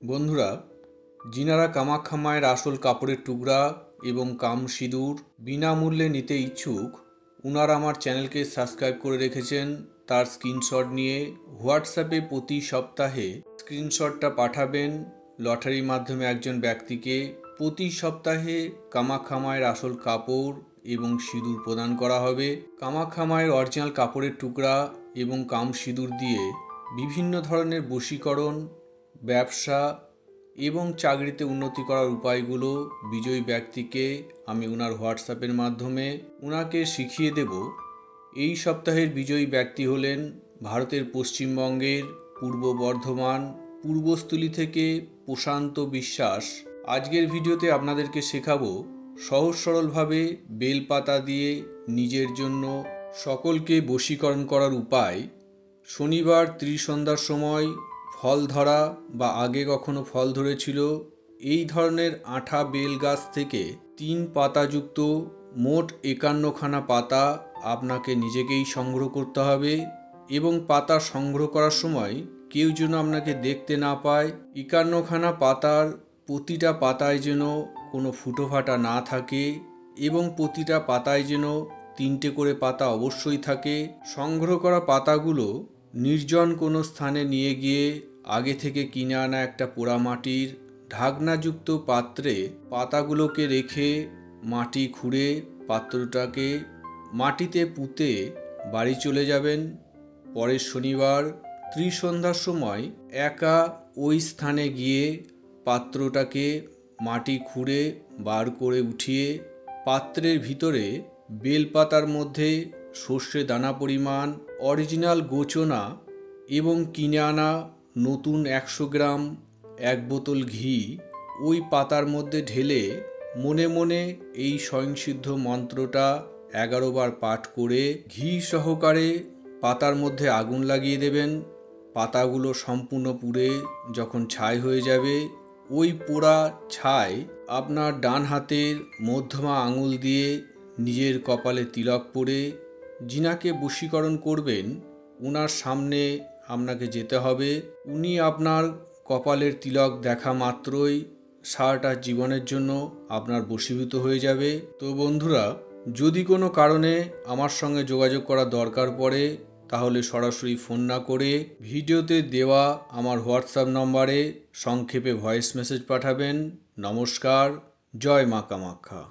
বন্ধুরা, যিনারা কামাখ্যা মায়ের আসল কাপড়ের টুকরা এবং কাম সিঁদুর বিনামূল্যে নিতে ইচ্ছুক, ওনারা আমার চ্যানেলকে সাবস্ক্রাইব করে রেখেছেন। তার স্ক্রিনশট নিয়ে হোয়াটসঅ্যাপে প্রতি সপ্তাহে স্ক্রিনশটটা পাঠাবেন। লটারির মাধ্যমে একজন ব্যক্তিকে প্রতি সপ্তাহে কামাখ্যা মায়ের আসল কাপড় এবং সিঁদুর প্রদান করা হবে। কামাখ্যা মায়ের অরিজিনাল কাপড়ের টুকরা এবং কাম সিঁদুর দিয়ে বিভিন্ন ধরনের বশীকরণ, ব্যবসা এবং চাকরিতে উন্নতি করার উপায়গুলো বিজয়ী ব্যক্তিকে আমি ওনার হোয়াটসঅ্যাপের মাধ্যমে ওনাকে শিখিয়ে দেব। এই সপ্তাহের বিজয়ী ব্যক্তি হলেন ভারতের পশ্চিমবঙ্গের পূর্ব বর্ধমান পূর্বস্থলী থেকে প্রশান্ত বিশ্বাস। আজকের ভিডিওতে আপনাদেরকে শেখাবো সহজ সরলভাবে বেলপাতা দিয়ে নিজের জন্য সকলকে বশীকরণ করার উপায়। শনিবার ত্রিসন্ধ্যার সময় ফল ধরা বা আগে কখনো ফল ধরেছিল এই ধরনের আঠা বেল গাছ থেকে 3 পাতাযুক্ত মোট 51খানা পাতা আপনাকে নিজেকেই সংগ্রহ করতে হবে এবং পাতা সংগ্রহ করার সময় কেউ যেন আপনাকে দেখতে না পায়। 51খানা পাতার প্রতিটা পাতায় যেন কোনো ফুটো ফাটা না থাকে এবং প্রতিটা পাতায় যেন 3টে করে পাতা অবশ্যই থাকে। সংগ্রহ করা পাতাগুলো নির্জন কোনো স্থানে নিয়ে গিয়ে আগে থেকে কিনে আনা একটা পোড়ামাটির ঢাকনাযুক্ত পাত্রে পাতাগুলোকে রেখে মাটি খুঁড়ে পাত্রটাকে মাটিতে পুঁতে বাড়ি চলে যাবেন। পরের শনিবার ত্রিসন্ধ্যার সময় একা ওই স্থানে গিয়ে পাত্রটাকে মাটি খুঁড়ে বার করে উঠিয়ে পাত্রের ভিতরে বেলপাতার মধ্যে সর্ষে দানা পরিমাণ, অরিজিনাল গোচনা এবং কিনে আনা নতুন 100 গ্রাম 1 বোতল ঘি ওই পাতার মধ্যে ঢেলে মনে মনে এই স্বয়ংসিদ্ধ মন্ত্রটা 11 বার পাঠ করে ঘি সহকারে পাতার মধ্যে আগুন লাগিয়ে দেবেন। পাতাগুলো সম্পূর্ণ পুড়ে যখন ছাই হয়ে যাবে, ওই পোড়া ছাই আপনার ডান হাতের মধ্যমা আঙুল দিয়ে নিজের কপালে তিলক পরে যিনাকে বশীকরণ করবেন ওনার সামনে আপনাকে যেতে হবে। উনি আপনার কপালের তিলক দেখা মাত্রই সারাটা জীবনের জন্য আপনার বশীভূত হয়ে যাবে। তো বন্ধুরা, যদি কোনো কারণে আমার সঙ্গে যোগাযোগ করার দরকার পড়ে তাহলে সরাসরি ফোন না করে ভিডিওতে দেওয়া আমার হোয়াটসঅ্যাপ নম্বরে সংক্ষেপে ভয়েস মেসেজ পাঠাবেন। নমস্কার, জয় মা কামাখ্যা।